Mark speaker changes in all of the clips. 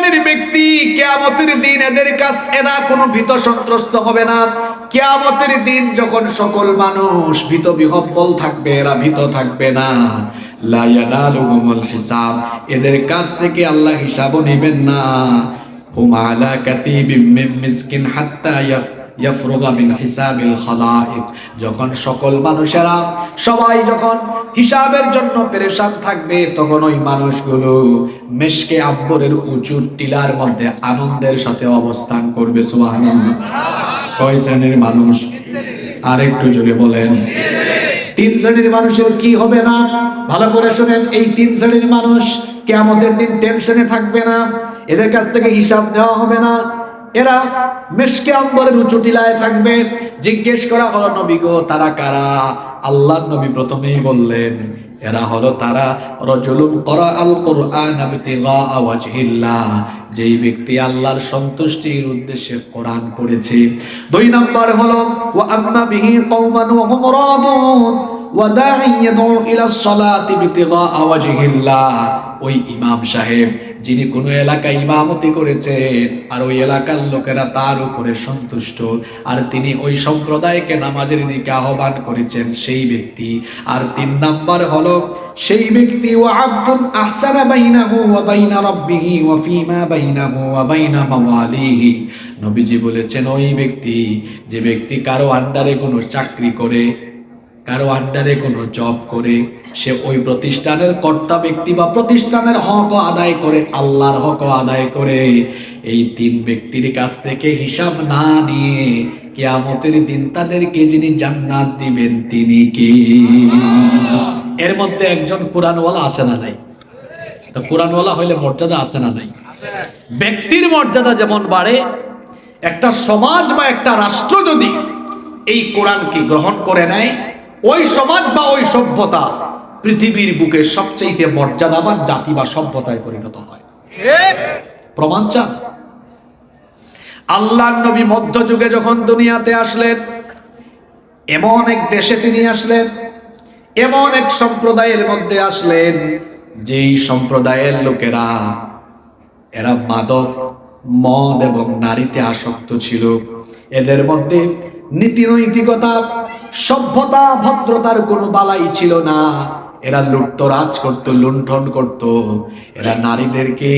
Speaker 1: শ্রেণীর ব্যক্তি কিয়ামতের দিন এরা কোনো ভীত সন্ত্রস্ত হবে না। কিয়ামতের দিন যখন সকল মানুষ ভীত বিহ্বল থাকবে, এরা ভীত থাকবে না। লা ইয়ানালুহুমুল হিসাব, এদের কাছ থেকে আল্লাহ হিসাবও নেবেন না। হুম আলা কাতিবিম মিন মিসকিন হাত্তা ইয়াফরুগা মিন হিসাবিল খালাইক, যখন সকল মানুষেরা সবাই যখন হিসাবের জন্য পেরেশান থাকবে, তখন ওই মানুষগুলো মেশকে আম্বরের উঁচু টিলার মধ্যে আনন্দের সাথে অবস্থান করবে। সুবহানাল্লাহ। কয় শ্রেণীর মানুষ? আর একটু জোরে বলেন। তিন শ্রেণীর মানুষের কি হবে না? ভালো করে শুনেন, এই তিন শ্রেণীর মানুষ কিয়ামতের দিন টেনশনে থাকবে না, এদের কাছ থেকে হিসাব নেওয়া হবে না। এরা মেশকে আম্বরের উঁচু টিলায় থাকবে। জিজ্ঞেস করা হলো, নবী গো, তারা কারা? আল্লাহর নবী প্রথমেই বললেন, এরা হলো তারা রাজুলুন ক্বরাআল কুরআন ইবতিগা ওয়াজহিল্লাহ, যেই ব্যক্তি আল্লাহর সন্তুষ্টির উদ্দেশ্যে কোরআন পড়েছে। দুই নাম্বার হলো ওয়া আম্মা বিহি কওমান ওয়া হুম রাদুন ওয়া দাঈ ইয়াদউ ইলা সলাতি ইবতিগা ওয়াজহিল্লাহ, ওই ইমাম সাহেব যিনি কোনো এলাকায় ইমামতি করেছেন আর ওই এলাকার লোকেরা তার উপরে সন্তুষ্ট, আর তিনি ওই সম্প্রদায়কে নামাজের দিকে আহ্বান করেছেন, সেই ব্যক্তি। আর তিন নাম্বার হলো সেই ব্যক্তি ওয়া আবদুন আহসানা বাইনাহু ওয়া বাইনা রাব্বিহি ওয়া ফীমা বাইনাহু ওয়া বাইনা মাওয়ালিহি, নবীজি বলেছেন ওই ব্যক্তি, যে ব্যক্তি কারো আন্ডারে কোনো চাকরি করে, কারো আন্ডারে কোনো জব করে, সে ওই প্রতিষ্ঠানের কর্তা ব্যক্তি বা প্রতিষ্ঠানের হক আদায় করে, আল্লাহর হক আদায় করে। এই তিন ব্যক্তির কাছ থেকে হিসাব না নিয়ে কিয়ামতের দিন তাদেরকে যিনি জান্নাত দিবেন তিনি কে? এর মধ্যে একজন কোরআনওয়ালা আছে না নাই? তো কোরআনওয়ালা হইলে মর্যাদা আছে না নাই? ব্যক্তির মর্যাদা যেমন বাড়ে, একটা সমাজ বা একটা রাষ্ট্র যদি এই কোরআনকে গ্রহণ করে নেয়, ওই সমাজ বা ওই সভ্যতা পৃথিবীর বুকে সবচেয়ে মর্যাদাবান জাতি বা সভ্যতায় পরিণত হয়। প্রমাণ চান? আল্লাহর নবী মধ্যযুগে যখন দুনিয়াতে আসলেন, এমন এক দেশে তিনি আসলেন, এমন এক সম্প্রদায়ের মধ্যে আসলেন, যেই সম্প্রদায়ের লোকেরা এরা মাদক, মদ এবং নারীতে আসক্ত ছিল। এদের মধ্যে নীতি নৈতিকতা, সভ্যতা, ভদ্রতার কোনো বালাই ছিল না। এরা লুটতরাজ করত, লুণ্ঠন করত। এরা নারীদেরকে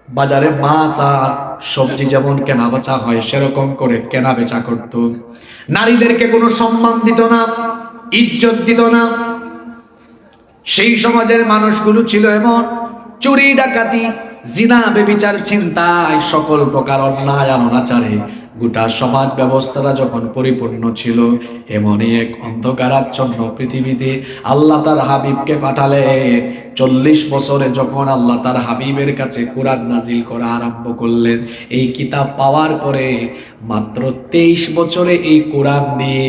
Speaker 1: বাজারে মাছ আর সবজি যেমন কেনা বেচা হয় সেরকম করে কেনা বেচা করত। নারীদেরকে কোনো সম্মান দিত না, ইজ্জত দিত না। সেই সমাজের মানুষগুলো ছিল এমন, চুরি ডাকাতি, জিনা, বেবিচার, ছিনতাই, সকল প্রকার অন্যায় আর অনাচারে গোটা সমাজ ব্যবস্থাটা যখন পরিপূর্ণ ছিল, এমনই এক অন্ধকারাচ্ছন্ন পৃথিবীতে আল্লাহ তার হাবিবকে পাঠালেন। 40 বছরে যখন আল্লাহ তার হাবিবের কাছে কোরআন নাজিল করা আরম্ভ করলেন, এই কিতাব পাওয়ার পরে মাত্র 23 বছরে এই কোরআন দিয়ে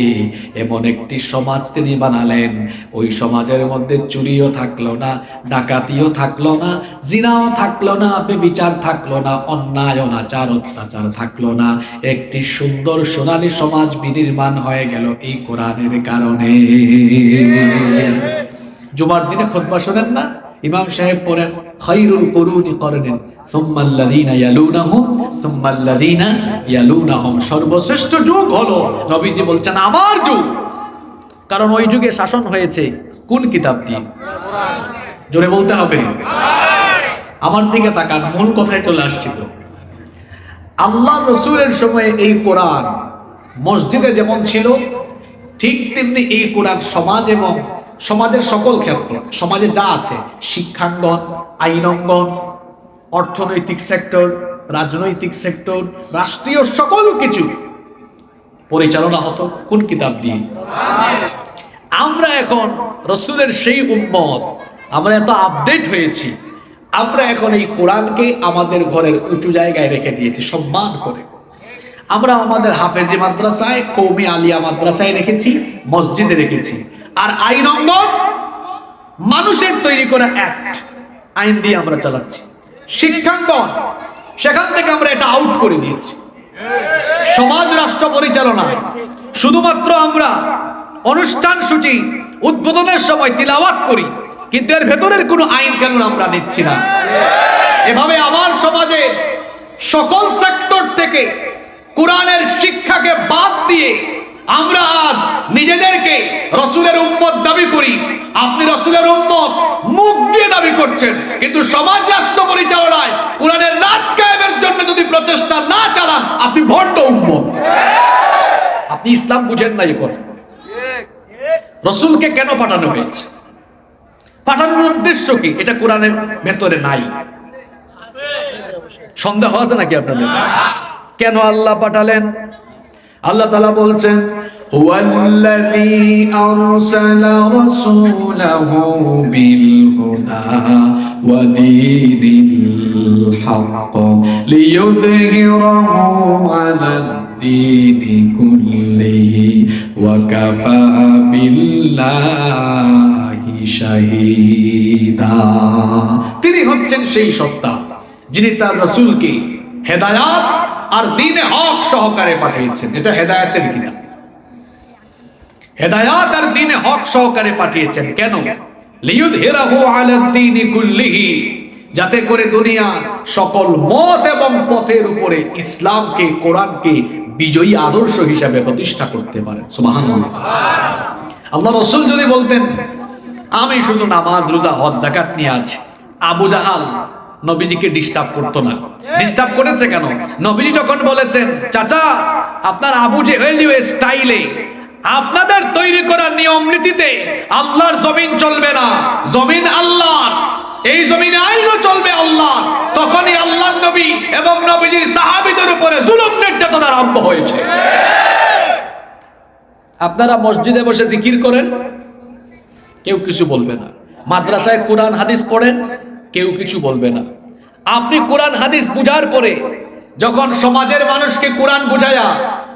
Speaker 1: এমন একটি সমাজ তিনি বানালেন, ওই সমাজের মধ্যে চুরিও থাকলো না, ডাকাতিও থাকলো না, জিনাও থাকলো না, বেবিচার থাকলো না, অন্যায় অনাচার অত্যাচার থাকলো না। একটি সুন্দর সোনালী সমাজ বিনির্মাণ হয়ে গেল এই কোরআনের কারণে। জুমার দিনে খুতবা শোনেন না, ইমাম সাহেব পড়েন, খায়রুল কুরুনি করনেন সুম্মাল্লাযীনা ইয়ালুনাহুম সুম্মাল্লাযীনা ইয়ালুনাহুম, সর্বশ্রেষ্ঠ যুগ হলো, নবীজি বলছেন, আমার যুগ। কারণ ওই যুগে শাসন হয়েছে কোন কিতাব দিয়ে? জোরে বলতে হবে। আমার দিকে তাকান, মূল কথায় চলে আসছি তো। আল্লাহ রসুলের সময়ে এই কোরআন মসজিদে যেমন ছিল, ঠিক তেমনি এই কোরআন সমাজ এবং সমাজের সকল ক্ষেত্র, সমাজে যা আছে, শিক্ষাঙ্গন, আইনঙ্গন, অর্থনৈতিক সেক্টর, রাজনৈতিক সেক্টর, রাষ্ট্রীয় সকল কিছু পরিচালনা হতো কোন কিতাব দিয়ে? আমরা এখন রসুলের সেই উম্মত, আমরা এত আপডেট হয়েছি, আমরা এখন এই কোরআনকে আমাদের ঘরের উঁচু জায়গায় রেখে দিয়েছি সম্মান করে। আমরা আমাদের হাফেজি মাদ্রাসায়, কওমি আলিয়া মাদ্রাসায় রেখেছি, মসজিদে রেখেছি। আর আইনঙ্গন মানুষের তৈরি করা অ্যাক্ট, আইন দিয়ে আমরা চালাচ্ছি। শিক্ষাঙ্গন, সেখান থেকে আমরা এটা আউট করে দিয়েছি। সমাজ রাষ্ট্র পরিচালনায় শুধুমাত্র আমরা অনুষ্ঠান সূচি উদ্বোধনের সময় তিলাওয়াত করি, কিন্তু এর ভেতরের কোনো আইন কানুন আমরা নিচ্ছি না। এভাবে আমার সমাজে সকল সেক্টর থেকে কোরআনের শিক্ষাকে বাদ দিয়ে আমরা আজ নিজেদেরকে রাসূলের উম্মত দাবি করি। আপনি রাসূলের উম্মত মুখ দিয়ে দাবি করছেন, কিন্তু সমাজ রাষ্ট্র পরিচালনায় কোরআনের রাজ কায়েমের জন্য যদি প্রচেষ্টা না চালান, আপনি ভণ্ড উম্মত। আপনি ইসলাম বুঝেন নাই। করেন রাসূলকে কেন পাঠানো হয়েছে? পাঠানোর উদ্দেশ্য কি? এটা কোরআনের ভেতরে নাই। সন্দেহ আছে নাকি আপনাদের? কেন আল্লাহ পাঠালেন? আল্লাহ তাআলা বলছেন, হুয়াল্লাযী আরসালা রাসূলাহু বিল হুদা ওয়া দীনিল হক লিইয়ুযহিরাহু আলাদ দীনি কুল্লিহি ওয়া কাফা বিল্লাহি শাহীদা। তিনি হচ্ছেন সেই সত্তা যিনি তার রাসূলকে হেদায়াত আর দ্বীনে হক সহকারে পাঠিয়েছেন। এটা হেদায়াতের কিতাব। হেদায়াত আর দ্বীনে হক সহকারে পাঠিয়েছেন। কেন? লিইয়ুযহিরাহু আলাদ দীনি কুল্লিহি, যাতে করে দুনিয়ার সকল মত এবং পথের উপরে ইসলামকে, কোরআনকে বিজয়ী আদর্শ হিসাবে প্রতিষ্ঠা করতে পারেন। সুবহানাল্লাহ। আল্লাহ রাসূল যদি বলতেন আমি শুধু নামাজ, রোজা, হজ, যাকাত নিয়ে আছি, আবু জাহাল নবীজিকে ডিস্টার্ব করতো না। ডিস্টার্ব করেছে কেন? নবীজি যখন বলেছেন, চাচা আপনার আবু জেহেলীয় স্টাইলে, আপনাদের তৈরি করা নিয়ম নীতিতে আল্লাহর জমিন চলবে না, জমিন আল্লাহর, এই জমিনে আইনও চলবে আল্লাহ, তখনই আল্লাহর নবী এবং নবীজির সাহাবীদের উপরে জুলুম নির্যাতন আরম্ভ হয়েছে। আপনারা মসজিদে বসে জিকির করেন, কেউ কিছু বলবে না। মাদ্রাসায় কোরআন হাদিস পড়েন, কেউ কিছু বলবে না। আপনি কোরআন হাদিস বুঝার পরে যখন সমাজের মানুষকে কোরআন বুঝায়া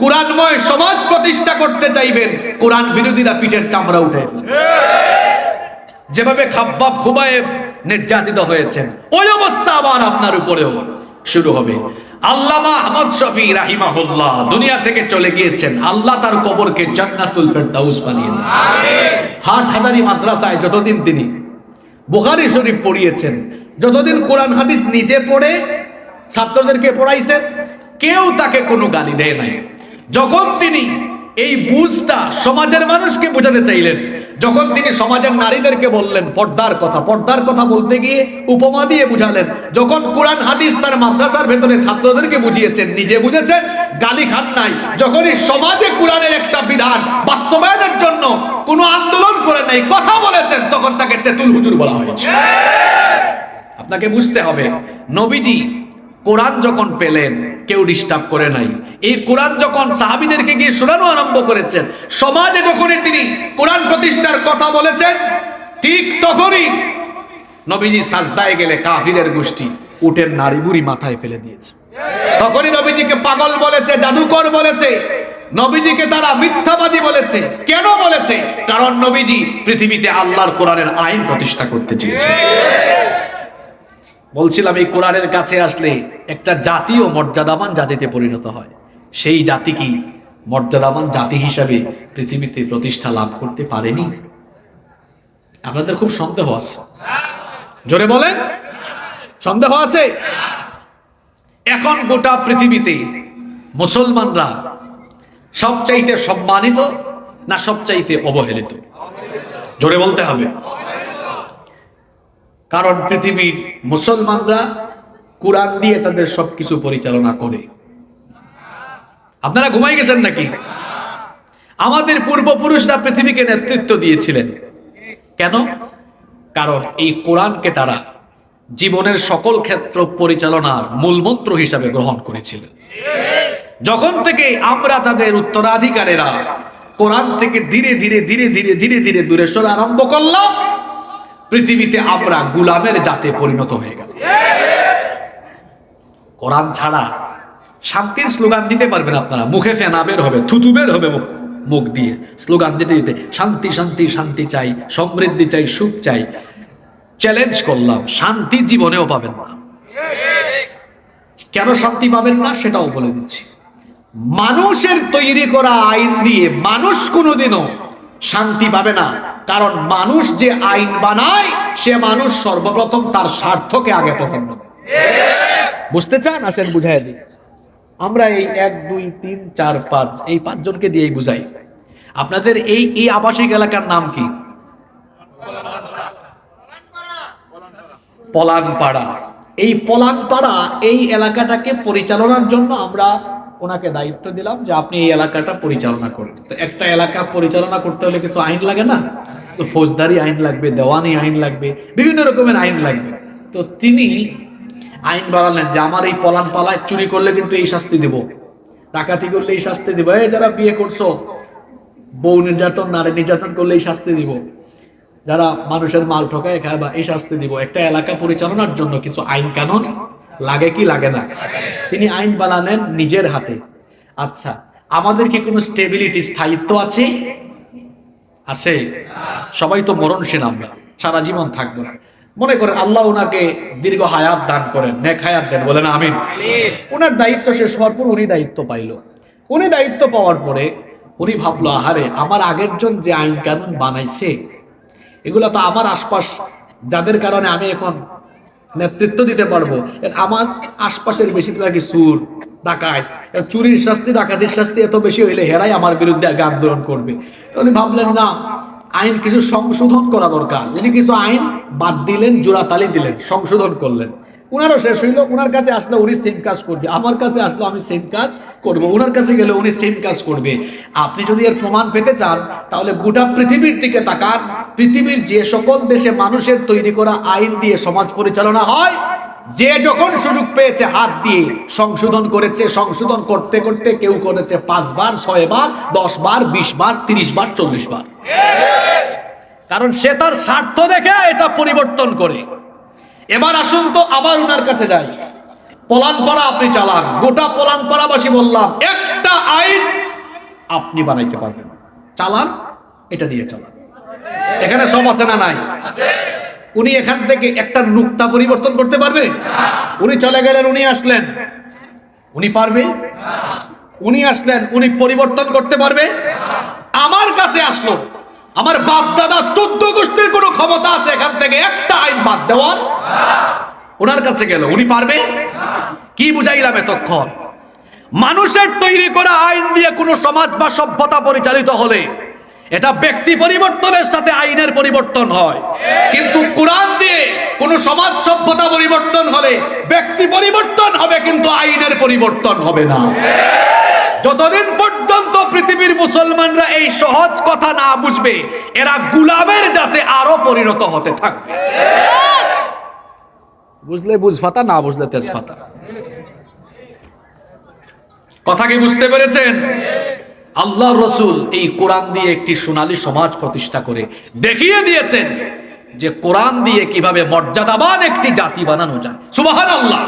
Speaker 1: কোরআনময় সমাজ প্রতিষ্ঠা করতে চাইবেন, কোরআন বিরোধীরা পিঠের চামড়া উঠে ফেলবে। যেভাবে খাব্বাব খুবাইব নির্যাতিত হয়েছেন, ওই অবস্থা আবার আপনার উপরেও শুরু হবে। আল্লামা আহমদ শফি রাহিমাহুল্লাহ দুনিয়া থেকে চলে গিয়েছেন। আল্লাহ তার কবরকে জান্নাতুল ফেরদাউস বানিয়ে দেন। আমিন। হাটহাজারী মাদ্রাসায় যতদিন তিনি বুখারী শরীফ পড়িয়েছেন, যতদিন কোরআন হাদিস নিজে পড়ে ছাত্রদেরকে পড়াইছেন, কেউ তাকে কোনো গালি দেয় নাই। যখন তিনি এই বুঝটা সমাজের মানুষকে বোঝাতে চাইলেন, যখন তিনি সমাজের নারীদেরকে বললেন পর্দার কথা, পর্দার কথা বলতে গিয়ে উপমা দিয়ে বুঝালেন, যখন কোরআন হাদিস তার মাদ্রাসার ভেতরে ছাত্রদেরকে বুঝিয়েছেন, নিজে বুঝেছেন, গালি খান নাই। যখনই সমাজে কোরআনের একটা বিধান বাস্তবায়নের জন্য কোনো আন্দোলন করে নাই, কথা বলেছেন, তখন তাকে তেতুল হুজুর বলা হয়েছে। আপনাকে বুঝতে হবে, নবীজি কোরআন যখন পেলেন কেউ ডিস্টার্ব করে নাই। এই কোরআন যখন সাহাবীদেরকে গিয়ে শোনানো আরম্ভ করেছেন, সমাজে যখনই তিনি কোরআন প্রতিষ্ঠার কথা বলেছেন, ঠিক তখনই নবীজি সাজদায় গেলে কাফিরের গোষ্ঠী উটের নাড়ি বুড়ি মাথায় ফেলে দিয়েছে। তখনই নবীজিকে পাগল বলেছে, জাদুকর বলেছে, নবীজিকে তারা মিথ্যাবাদী বলেছে। কেন বলেছে? কারণ নবীজি পৃথিবীতে আল্লাহর কোরআনের আইন প্রতিষ্ঠা করতে চেয়েছে। বলছিলাম এই কোরআনের কাছে আসলে একটা জাতীয় মর্যাদাবান জাতিতে পরিণত হয়। সেই জাতি কি মর্যাদাবান জাতি হিসাবে পৃথিবীতে প্রতিষ্ঠা লাভ করতে পারেনি? আপনাদের খুব সন্দেহ আছে, জোরে বলেন, সন্দেহ আছে? এখন গোটা পৃথিবীতে মুসলমানরা সবচাইতে সম্মানিত না সবচাইতে অবহেলিত? জোরে বলতে হবে। কারণ পৃথিবীর মুসলমানরা কোরআন দিয়ে তাদের সবকিছু পরিচালনা করে। আপনারা ঘুমাই গেছেন নাকি? আমাদের পূর্বপুরুষরা পৃথিবীকে নেতৃত্ব দিয়েছিলেন। কেন? কারণ এই কোরআনকে তারা জীবনের সকল ক্ষেত্র পরিচালনার মূলমন্ত্র হিসাবে গ্রহণ করেছিলেন। যখন থেকে আমরা তাদের উত্তরাধিকারেরা কোরআন থেকে ধীরে ধীরে ধীরে ধীরে ধীরে ধীরে দূরে সরে আরম্ভ করলাম, পৃথিবীতে আমরা গোলামের জাতে পরিণত হয়ে গেল। কোরআন ছাড়া শান্তির স্লোগান দিতে পারবেন আপনারা, মুখে ফেনা বের হবে, থুতু বের হবে মুখ দিয়ে, স্লোগান দিতে দিতে শান্তি শান্তি শান্তি চাই, সমৃদ্ধি চাই, সুখ চাই। চ্যালেঞ্জ করলাম, শান্তি জীবনেও পাবেন না। কেন শান্তি পাবেন না সেটাও বলে দিচ্ছি। মানুষের তৈরি করা আইন দিয়ে মানুষ কোনোদিনও শান্তি পাবে না। কারণ মানুষ যে আইন বানায়, সে মানুষ সর্বপ্রথম তার স্বার্থকে আগে প্রাধান্য দেয়। বুঝতে চান? আসেন বুঝাই দিই। আমরা এই 1 2 3 4 5 এই 5 জনকে দিয়েই বুঝাই। আপনাদের এই আবাসিক এলাকার নাম কি? পলানপাড়া। এই পলানপাড়া এই এলাকাটাকে পরিচালনার জন্য আমরা ওনাকে দায়িত্ব দিলাম যে আপনি এই এলাকাটা পরিচালনা করেন। তো একটা এলাকা পরিচালনা করতে হলে কিছু আইন লাগে না? তো ফৌজদারি আইন লাগবে, দেওয়ানি আইন লাগবে, বিভিন্ন রকমের আইন লাগবে। তো তিনি আইন বাড়ালেন যে আমার এই পলানপাড়ায় চুরি করলে কিন্তু এই শাস্তি দেব, ডাকাতি করলে এই শাস্তি দিব, এই যারা বিয়ে করছো বউ নির্যাতন নারী নির্যাতন করলে এই শাস্তি দিব, যারা মানুষের মাল ঠকায় খায় বা এই শাস্তি দিব। একটা এলাকা পরিচালনার জন্য কিছু আইন কানুন লাগে কি লাগে না? তিনি আইন বানালেন নিজের হাতে। আচ্ছা, আমাদের কি কোনো স্টেবিলিটি, স্থায়িত্ব আছে? আছে? সবাই তো মরণশীল, আমরা সারা জীবন থাকবো না। মনে করেন আল্লাহ ওনাকে দীর্ঘ হায়াত দান করেন, নেক হায়াত দেন, বলেন আমিন। ওনার দায়িত্ব শেষ হওয়ার পর উনি দায়িত্ব পাইল। উনি দায়িত্ব পাওয়ার পরে উনি ভাবলো, আহারে আমার আগের জন যে আইন কানুন বানাইছে এগুলো তো আমার আশপাশ, যাদের কারণে আমি এখন নেতৃত্ব দিতে পারবো, আমার আশপাশের বেশিরভাগই চুর ডাকাত, চুরির শাস্তি ডাকাতির শাস্তি এত বেশি হইলে হেরাই আমার বিরুদ্ধে আগে আন্দোলন করবে। উনি ভাবলেন না, আইন কিছু সংশোধন করা দরকার। উনি কিছু আইন বাদ দিলেন, জোড়াতালি দিলেন, সংশোধন করলেন। উনারও শেষ হইলো। উনার কাছে আসলে উনি সেম কাজ করবে, আমার কাছে আসলে আমি সেম কাজ করবো, উনার কাছে গেলে উনি সেম কাজ করবে। আপনি যদি এর প্রমাণ পেতে চান তাহলে গোটা পৃথিবীর দিকে তাকান। পৃথিবীর যে সকল দেশে মানুষের তৈরি করা আইন দিয়ে সমাজ পরিচালনা হয়, যে যখন সুযোগ পেয়েছে হাত দিয়ে সংশোধন করেছে। সংশোধন করতে করতে কেউ করেছে 5 বার, 6 বার, 10 বার, 20 বার, 30 বার, 40 বার। কারণ সে তার স্বার্থ দেখে এটা পরিবর্তন করে। এবার আসুন তো আবার উনার কাছে যাই। পলানপাড়া আপনি চালান, গোটা পলানপাড়াবাসী বললাম একটা আইন আপনি বানাইতে পারবেন, চালান, এটা দিয়ে চালান। এখানে সব আছে না নাই? উনি এখান থেকে একটা নুক্তা পরিবর্তন করতে পারবে? উনি চলে গেলেন, উনি আসলেন, উনি পারবে? উনি আসলেন, উনি পরিবর্তন করতে পারবে? আমার কাছে আসলো, আমার বাপ দাদা 14 গোষ্ঠীর কোন ক্ষমতা আছে এখান থেকে একটা আইন বাদ দেওয়ার? ওনার কাছে গেল, উনি পারবে? কি বুঝাইলাম এতক্ষণ? মানুষের তৈরি করা আইন দিয়ে কোনো সমাজ বা সভ্যতা পরিচালিত হলে এটা ব্যক্তি পরিবর্তনের সাথে আইনের পরিবর্তন হয়। কিন্তু কোরআন দিয়ে কোনো সমাজ সভ্যতা পরিবর্তন হলে ব্যক্তি পরিবর্তন হবে, কিন্তু আইনের পরিবর্তন হবে না। যতদিন পর্যন্ত পৃথিবীর মুসলমানরা এই সহজ কথা না বুঝবে, এরা গোলামের জাতে আরো পরিণত হতে থাকবে। বুঝলে বুঝফাতা, না বুঝলে তেজপাতা। কথা কি বুঝতে পেরেছেন? আল্লাহর রাসূল এই কোরআন দিয়ে একটি সোনালী সমাজ প্রতিষ্ঠা করে দেখিয়ে দিয়েছেন যে কোরআন দিয়ে কিভাবে মর্যাদাবান একটি জাতি বানানো যায়। সুবহানাল্লাহ।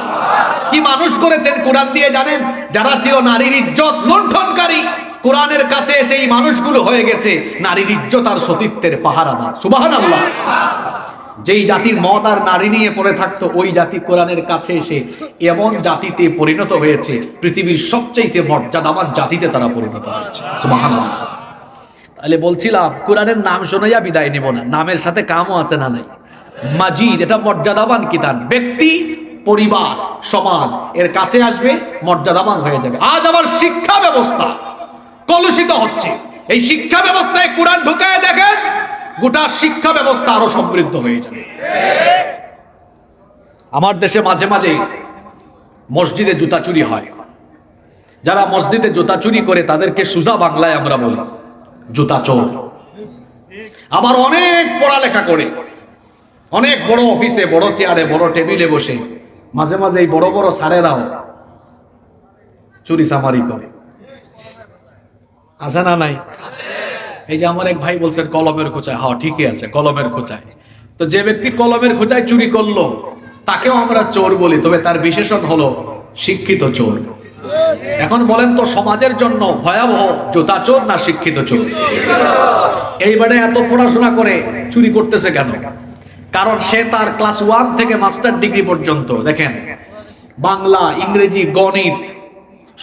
Speaker 1: কি মানুষ করেছেন কোরআন দিয়ে জানেন? যারা ছিল নারীর ইজ্জত লুণ্ঠনকারী, কোরআনের কাছে সেই মানুষগুলো হয়ে গেছে নারীর ইজ্জত আর সতীত্বের পাহারাদার। সুবহানাল্লাহ। যেই জাতির মত আর নারী নিয়ে পড়ে থাকতো, ওই জাতি কোরআনের কাছে এসে এমন জাতিতে পরিণত হয়েছে, পৃথিবীর সবচেয়ে মর্যাদাবান জাতিতে তারা পরিণত হয়েছে। সুবহানাল্লাহ। তাহলে বলছিলাম কোরআনের নাম শোনাইয়া বিদায় নেব না, নামের সাথে কামও আছে না নাই? মাজিদ, এটা মর্যাদাবান কিতাব। ব্যক্তি, পরিবার, সমাজ এর কাছে আসবে, মর্যাদাবান হয়ে যাবে। আজ আমার শিক্ষা ব্যবস্থা কলুষিত হচ্ছে। এই শিক্ষা ব্যবস্থায় কোরআন ঢুকায় দেখেন, গোটা শিক্ষা ব্যবস্থা আরো সমৃদ্ধ হয়ে যাবে। আমার দেশে মাঝে মাঝে মসজিদে জুতা চুরি হয়। যারা মসজিদে জুতা চুরি করে তাদেরকে সোজা বাংলায় আমরা বলি জুতা চোর। আবার অনেক পড়ালেখা করে, অনেক বড় অফিসে, বড় চেয়ারে, বড় টেবিলে বসে মাঝে মাঝে এই বড় বড় স্যারেরাও চুরি চামারি করে। আছে না নাই? এই যে আমার এক ভাই বলছেন কলমের খোঁচায়। হ্যাঁ, ঠিকই আছে, কলমের খোঁচায়। তো যে ব্যক্তি কলমের খোঁচায় চুরি করলো তাকেও আমরা চোর বলি, তবে তার বিশেষণ হলো শিক্ষিত চোর। এখন বলেন তো, সমাজের জন্য ভয়াবহ জুতা চোর না শিক্ষিত চোর? এইবারে এত পড়াশোনা করে চুরি করতেছে কেন? কারণ সে তার ক্লাস 1 থেকে মাস্টার ডিগ্রি পর্যন্ত, দেখেন, বাংলা, ইংরেজি, গণিত,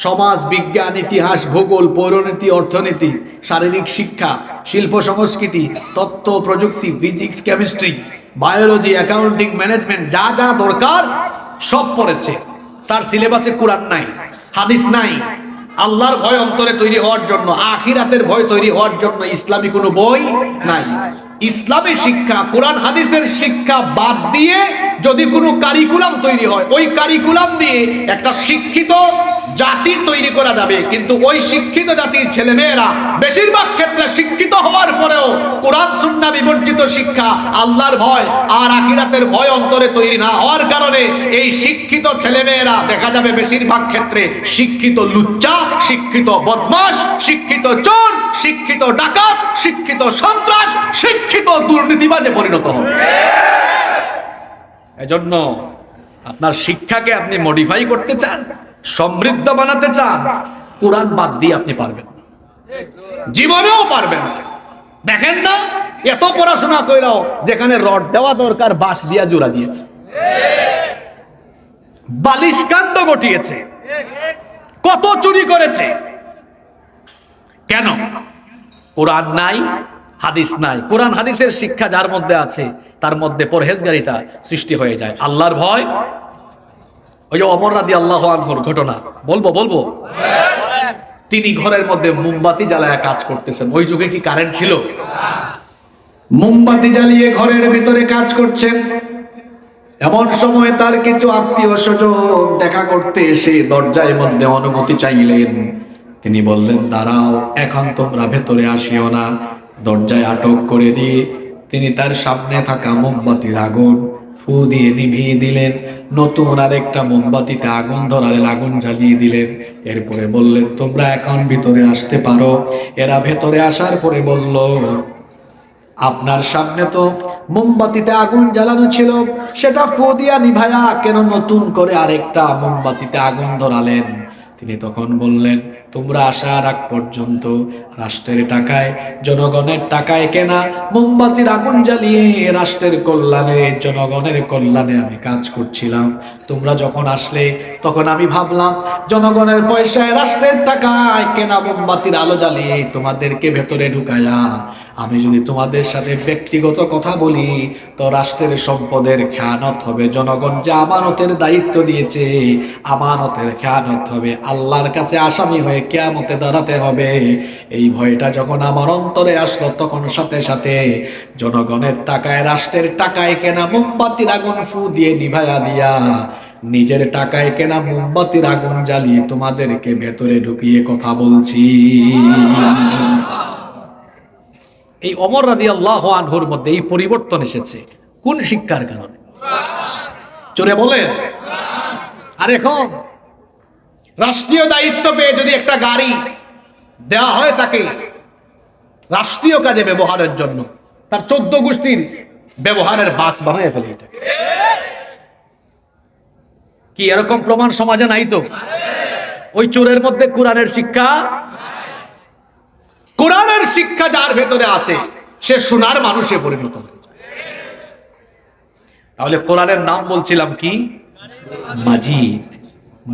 Speaker 1: সমাজ বিজ্ঞান, ইতিহাস, ভূগোল, পৌরনীতি, অর্থনীতি, শারীরিক শিক্ষা, শিল্প সংস্কৃতি, তথ্য প্রযুক্তি, physics, chemistry, biology, accounting, management, যা যা দরকার সব পড়েছে। স্যার সিলেবাসে কোরআন নাই, হাদিস নাই, আল্লাহর ভয় অন্তরে তৈরি হওয়ার জন্য, আখিরাতের ভয় তৈরি হওয়ার জন্য ইসলামী কোনো বই নাই। ইসলামী শিক্ষা, কোরআন হাদিসের শিক্ষা বাদ দিয়ে যদি কোনো কারিকুলাম তৈরি হয়, ওই কারিকুলাম দিয়ে একটা শিক্ষিত জাতি তৈরি করা যাবে। কিন্তু ওই শিক্ষিত জাতির ছেলেমেয়েরা বেশিরভাগ ক্ষেত্রে শিক্ষিত হওয়ার পরেও কোরআন সুন্নাহ বিবর্জিত শিক্ষা, আল্লাহর ভয় আর আখিরাতের ভয় অন্তরে তৈরি না হওয়ার কারণে এই শিক্ষিত ছেলেমেয়েরা দেখা যাবে বেশিরভাগ ক্ষেত্রে শিক্ষিত লুচ্চা, শিক্ষিত বদমাশ, শিক্ষিত চোর, শিক্ষিত ডাকাত, শিক্ষিত সন্ত্রাস, শিক্ষিত দুর্নীতিবাজে পরিণত হবে। এজন্য আপনার শিক্ষাকে আপনি মডিফাই করতে চান, সমৃদ্ধ বানাতে চান, কোরআন বাদ দিয়ে আপনি পারবেন না, জীবনেও পারবেন না। দেখেন না, এত পড়াশোনা কইরাও যেখানে রড দেওয়া দরকার বাঁশ দিয়া জোড়া দিয়েছে, বালিশ কাণ্ড ঘটিয়েছে, কত চুরি করেছে। কেন? কোরআন নাই, হাদিস নাই। কোরআন হাদিসের শিক্ষা যার মধ্যে আছে তার মধ্যে পরহেজগারিতা সৃষ্টি হয়ে যায়, আল্লাহর ভয়। ওই যে ওমর রাদিয়াল্লাহু আনহুর ঘটনা বলবো। তিনি ঘরের মধ্যে মোমবাতি জ্বালায় কাজ করতেছেন। ওই যুগে কি কারেন্ট ছিল? মোমবাতি জ্বালিয়ে ঘরের ভিতরে কাজ করছেন। এমন সময় তার কিছু আত্মীয় স্বজন দেখা করতে এসে দরজার মধ্যে অনুমতি চাইলেন। তিনি বললেন, দাঁড়াও, এখন তোমরা ভেতরে আসিও না। দরজায় আটক করে দিয়ে তিনি তার সামনে থাকা মোমবাতির আগুন ফু দিয়ে নিভিয়ে দিলেন। নতুন আরেকটা মোমবাতিতে আগুন ধরালেন, আগুন জ্বালিয়ে দিলেন। এরপরে বললেন, তোমরা এখন ভিতরে আসতে পারো। এরা ভেতরে আসার পরে বলল, আপনার সামনে তো মোমবাতিতে আগুন জ্বালানো ছিল, সেটা ফু দিয়া নিভায়া কেন নতুন করে আরেকটা মোমবাতিতে আগুন ধরালেন? তিনি তখন বললেন, তোমরা আসার আগ পর্যন্ত রাষ্ট্রের টাকায়, জনগণের টাকায় কেনা মোমবাতির আগুন জ্বালিয়ে রাষ্ট্রের কল্যাণে, জনগণের কল্যাণে আমি কাজ করছিলাম। তোমরা যখন আসলে তখন আমি ভাবলাম, জনগণের পয়সায় রাষ্ট্রের টাকায় কেনা মোমবাতির আলো জ্বালিয়ে তোমাদেরকে ভেতরে ঢুকায়া আমি যদি তোমাদের সাথে ব্যক্তিগত কথা বলি তো রাষ্ট্রের সম্পদের খেয়ানত হবে, জনগণ যে আমানতের দায়িত্ব দিয়েছে আমানতের খেয়ানত হবে, আল্লাহর কাছে আসামি হয়ে কিয়ামতে দাঁড়াতে হবে। এই ভয়টা যখন আমার অন্তরে আসলো তখন সাথে সাথে জনগণের টাকায়, রাষ্ট্রের টাকায় কেনা মোমবাতির আগুন ফু দিয়ে নিভায়া দিয়া নিজের টাকায় কেনা মোমবাতির আগুন জ্বালিয়ে তোমাদেরকে ভেতরে ঢুকিয়ে কথা বলছি। এই ওমর রাদিয়াল্লাহু আনহুর মধ্যে এই পরিবর্তন এসেছে কোন শিক্ষার কারণে? চলে বলেন। আর এখন রাষ্ট্রীয় দায়িত্ব পেয়ে যদি একটা গাড়ি দেওয়া হয় তাকে রাষ্ট্রীয় কাজে ব্যবহারের জন্য, তার 14 গোষ্ঠীর ব্যবহারের বাস বানিয়ে ফেলে। এটা কি এরকম প্রমাণ সমাজে নাই তো? ওই চোরের মধ্যে কোরআনের শিক্ষা, কোরআনের শিক্ষা যার ভেতরে আছে সে সোনার মানুষে পরিণত হয়। তাহলে কোরআনের নাম বলছিলাম কি? মাজিদ।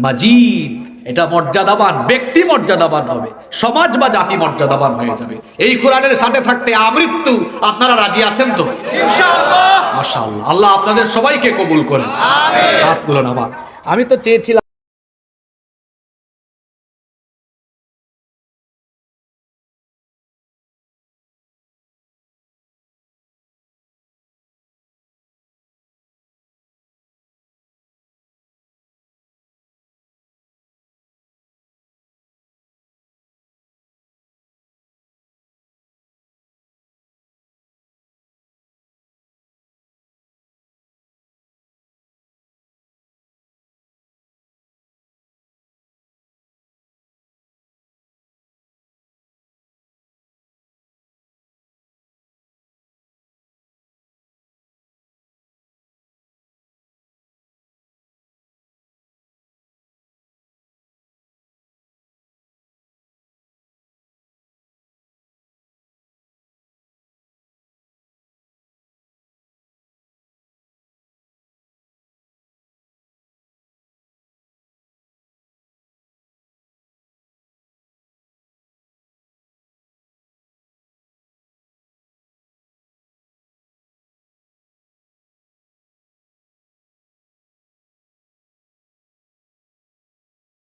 Speaker 1: মাজিদ এটা মর্যাদাবান, ব্যক্তি মর্যাদাবান হবে, সমাজ বা জাতি মর্যাদাবান হয়ে যাবে এই কোরআনের সাথে থাকতে। আমৃত্যু আপনারা রাজি আছেন তো? ইনশাআল্লাহ। মাশাআল্লাহ। আল্লাহ আপনাদের সবাইকে কবুল করেন। আমিন। হাতগুলো নামান। আমি তো চেয়েছিলাম